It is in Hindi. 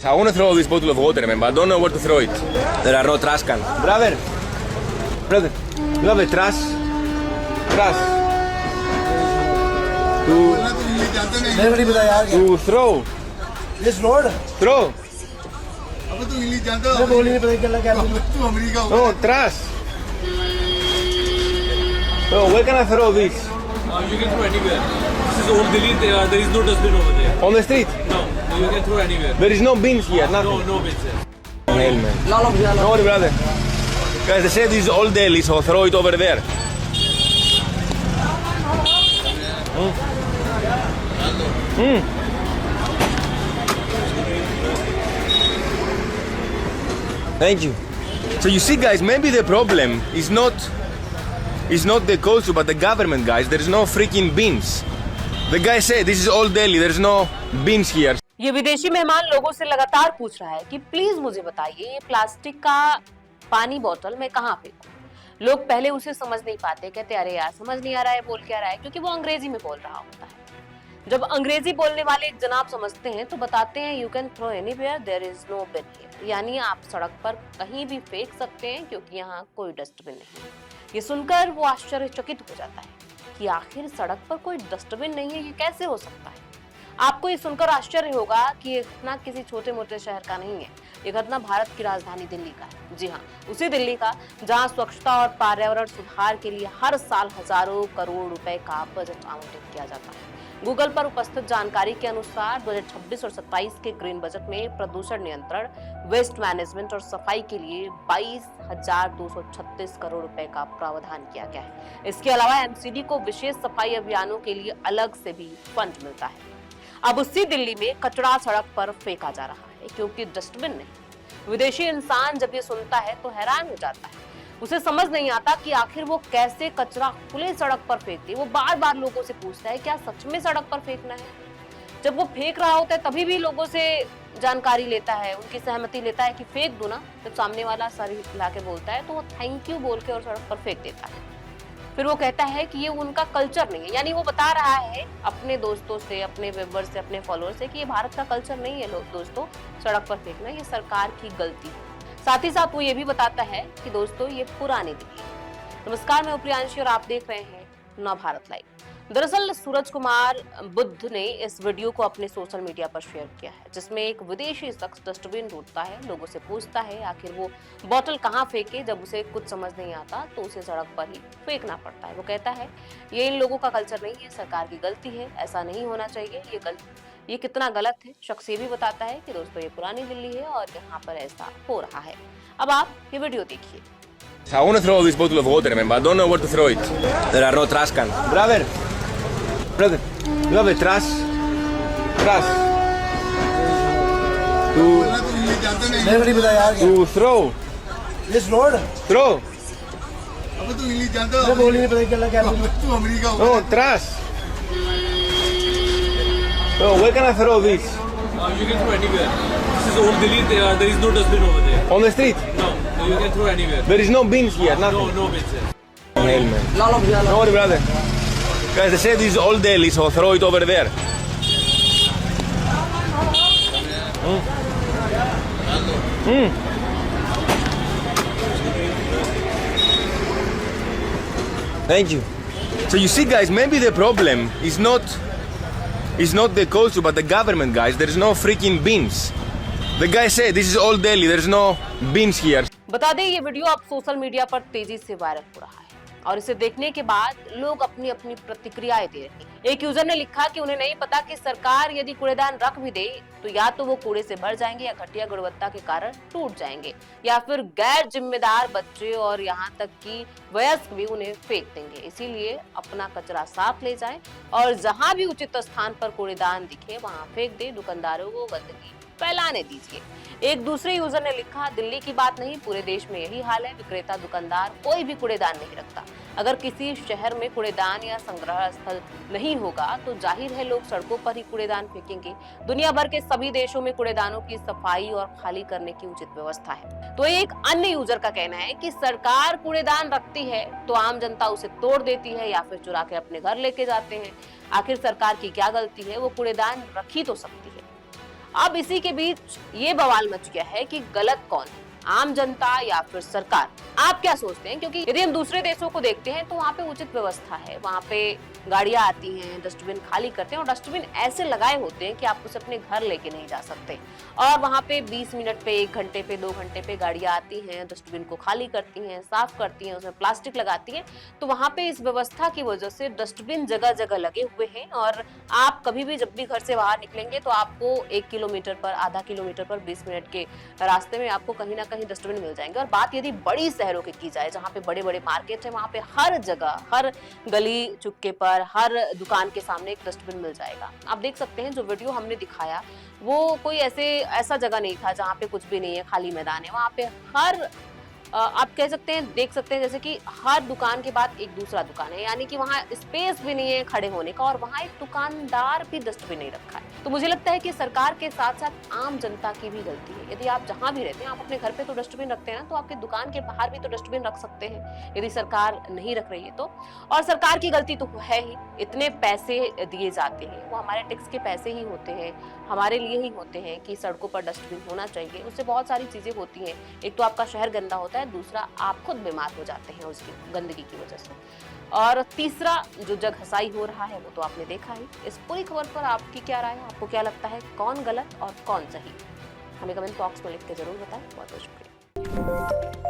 I want to throw this bottle of water, man, but I don't know where to throw it. There are no trash cans. Brother, you have a trash? To throw. This road? Throw. मैं बोल ही नहीं पता क्या क्या No, trash. So where can I throw this? You can throw anywhere. This is old Delhi. There is no dustbin over there. On the street? No, you can throw anywhere. There is no bins here, nothing. No bins there. Hell, man. Don't worry, brother. Guys, they say this is old Delhi, so throw it over there. Thank you. So you see, guys, maybe the problem is not the culture, but the government, guys. There is no freaking bins. The guy said this is old Delhi. There is no bins here. ये विदेशी मेहमान लोगों से लगातार पूछ रहा है कि प्लीज मुझे बताइए ये प्लास्टिक का पानी बोतल मैं कहाँ फेंकूं। लोग पहले उसे समझ नहीं पाते, कहते अरे यार समझ नहीं आ रहा है बोल क्या रहा है, क्योंकि वो अंग्रेजी में बोल रहा होता है। जब अंग्रेजी बोलने वाले एक जनाब समझते हैं तो बताते हैं you can throw anywhere there is no bin here, यानी आप सड़क पर कहीं भी फेंक सकते हैं क्योंकि यहाँ कोई डस्टबिन नहीं। ये सुनकर वो आश्चर्यचकित हो जाता है कि आखिर सड़क पर कोई डस्टबिन नहीं है, ये कैसे हो सकता है। आपको ये सुनकर आश्चर्य होगा कि ये घटना किसी छोटे मोटे शहर का नहीं है, ये घटना भारत की राजधानी दिल्ली का है। जी हाँ, उसी दिल्ली का जहां स्वच्छता और पर्यावरण सुधार के लिए हर साल हजारों करोड़ रुपए का बजट आवंटित किया जाता है। गूगल पर उपस्थित जानकारी के अनुसार 2026 और 27 के ग्रीन बजट में प्रदूषण नियंत्रण, वेस्ट मैनेजमेंट और सफाई के लिए 22,236 करोड़ रुपए का प्रावधान किया गया है। इसके अलावा एमसीडी को विशेष सफाई अभियानों के लिए अलग से भी फंड मिलता है। अब उसी दिल्ली में कचरा सड़क पर फेंका जा रहा है क्योंकि डस्टबिन नहीं। विदेशी इंसान जब ये सुनता है तो हैरान हो जाता है, उसे समझ नहीं आता कि आखिर वो कैसे कचरा खुले सड़क पर फेंकती है। वो बार बार लोगों से पूछता है क्या सच में सड़क पर फेंकना है। जब वो फेंक रहा होता है तभी भी लोगों से जानकारी लेता है, उनकी सहमति लेता है कि फेंक दो ना। जब सामने वाला सर हिला के बोलता है तो वो थैंक यू बोल के और सड़क पर फेंक देता है। फिर वो कहता है कि ये उनका कल्चर नहीं है, यानी वो बता रहा है अपने दोस्तों से, अपने व्यूअर से, अपने फॉलोअर से कि ये भारत का कल्चर नहीं है लोग दोस्तों सड़क पर फेंकना, ये सरकार की गलती है। साथ ही साथ वो ये भी बताता है कि दोस्तों ये पुरानी दिल्ली है। नमस्कार, मैं प्रियांशी और आप देख रहे हैं नवभारत लाइव। दरअसल सूरज कुमार बुद्ध ने इस वीडियो को अपने सोशल मीडिया पर शेयर किया है, जिसमें एक विदेशी शख्स डस्टबिन ढूंढता है, लोगों से पूछता है आखिर वो बोतल कहाँ फेंके। जब उसे कुछ समझ नहीं आता तो उसे सड़क पर ही फेंकना पड़ता है। वो कहता है ये इन लोगों का कल्चर नहीं है, सरकार की गलती है, ऐसा नहीं होना चाहिए, ये कितना गलत है। शख्स ये भी बताता है कि दोस्तों ये पुरानी दिल्ली है और यहाँ पर ऐसा हो रहा है। अब आप ये वीडियो देखिए। I want to throw this bottle of water, man, but I don't know where to throw it. There are no trash cans. Brother, you have a trash? मैं नहीं पता यार To throw. This road? Throw. मैं बोल ही नहीं पता क्या No, trash. So where can I throw this? You can throw anywhere. This is old Delhi. There is no dustbin over there. On the street? No, you can throw anywhere. There is no bins here, nothing. No bins there. Hell, man. Don't worry, brother. Guys, they say this is old Delhi, so throw it over there. Thank you. So you see, guys, maybe the problem is not the culture, but the government, guys. There is no freaking bins. The guy said this is old Delhi. There is no bins here. बता दें ये वीडियो अब सोशल मीडिया पर तेजी से वायरल हो रहा है और इसे देखने के बाद लोग अपनी अपनी प्रतिक्रियाएं दे रहे हैं। एक यूजर ने लिखा कि उन्हें नहीं पता कि सरकार यदि कूड़ेदान रख भी दे तो या तो वो कूड़े से भर जाएंगे या घटिया गुणवत्ता के कारण टूट जाएंगे, या फिर गैर जिम्मेदार बच्चे और यहाँ तक कि वयस्क भी उन्हें फेंक देंगे। इसीलिए अपना कचरा साफ ले जाएं और जहाँ भी उचित स्थान पर कूड़ेदान दिखे वहाँ फेंक दे, दुकानदारों को गंदगी फैलाने दीजिए। एक दूसरे यूजर ने लिखा दिल्ली की बात नहीं, पूरे देश में यही हाल है, विक्रेता दुकानदार कोई भी कूड़ेदान नहीं रखता। अगर किसी शहर में कूड़ेदान या संग्रह स्थल नहीं होगा तो जाहिर है लोग सड़कों पर ही कूड़ेदान फेंकेंगे। दुनिया भर के सभी देशों में कूड़ेदानों की सफाई और खाली करने की उचित व्यवस्था है। तो एक अन्य यूजर का कहना है कि सरकार कूड़ेदान रखती है तो आम जनता उसे तोड़ देती है या फिर चुरा के अपने घर लेके जाते हैं। आखिर सरकार की क्या गलती है, वो कूड़ेदान रख ही तो सकती है। अब इसी के बीच ये बवाल मच गया है कि गलत कौन है, आम जनता या फिर सरकार। आप क्या सोचते हैं? क्योंकि यदि हम दूसरे देशों को देखते हैं तो वहाँ पे उचित व्यवस्था है, वहाँ पे गाड़ियां आती हैं, डस्टबिन खाली करते हैं और डस्टबिन ऐसे लगाए होते हैं कि आप उसे अपने घर लेके नहीं जा सकते, और वहाँ पे 20 मिनट पे, 1 घंटे पे, 2 घंटे पे गाड़ियां आती हैं, डस्टबिन को खाली करती हैं, साफ करती हैं, उसमें प्लास्टिक लगाती हैं। तो वहाँ पे इस व्यवस्था की वजह से डस्टबिन जगह जगह लगे हुए हैं और आप कभी भी जब भी घर से बाहर निकलेंगे तो आपको 1 किलोमीटर पर, आधा किलोमीटर पर 20 मिनट के रास्ते में आपको कहीं ना कहीं डस्टबिन मिल जाएंगे। और बात यदि बड़ी शहरों की जाए, जहाँ पे बड़े बड़े मार्केट है, वहाँ पे हर जगह, हर गली चुक्के पर, हर दुकान के सामने एक डस्टबिन मिल जाएगा। आप देख सकते हैं जो वीडियो हमने दिखाया वो कोई ऐसा जगह नहीं था जहाँ पे कुछ भी नहीं है, खाली मैदान है। वहाँ पे हर आप कह सकते हैं, देख सकते हैं जैसे कि हर दुकान के बाद एक दूसरा दुकान है, यानी कि वहाँ स्पेस भी नहीं है खड़े होने का, और वहाँ एक दुकानदार भी डस्टबिन नहीं रखा है। तो मुझे लगता है कि सरकार के साथ साथ आम जनता की भी गलती है। यदि आप जहाँ भी रहते हैं, आप अपने घर पे तो डस्टबिन रखते हैं ना, तो आपके दुकान के बाहर भी तो डस्टबिन रख सकते हैं, यदि सरकार नहीं रख रही है तो। और सरकार की गलती तो है ही, इतने पैसे दिए जाते हैं, वो हमारे टैक्स के पैसे ही होते हैं, हमारे लिए ही होते हैं कि सड़कों पर डस्टबिन होना चाहिए। उससे बहुत सारी चीजें होती हैं, एक तो आपका शहर गंदा होता है, दूसरा आप खुद बीमार हो जाते हैं उसकी गंदगी की वजह से, और तीसरा जो जग हसाई हो रहा है वो तो आपने देखा ही। इस पूरी खबर पर आपकी क्या राय है? आपको क्या लगता है कौन गलत और कौन सही? हमें कमेंट बॉक्स में लिख के जरूर बताएं। बहुत बहुत शुक्रिया।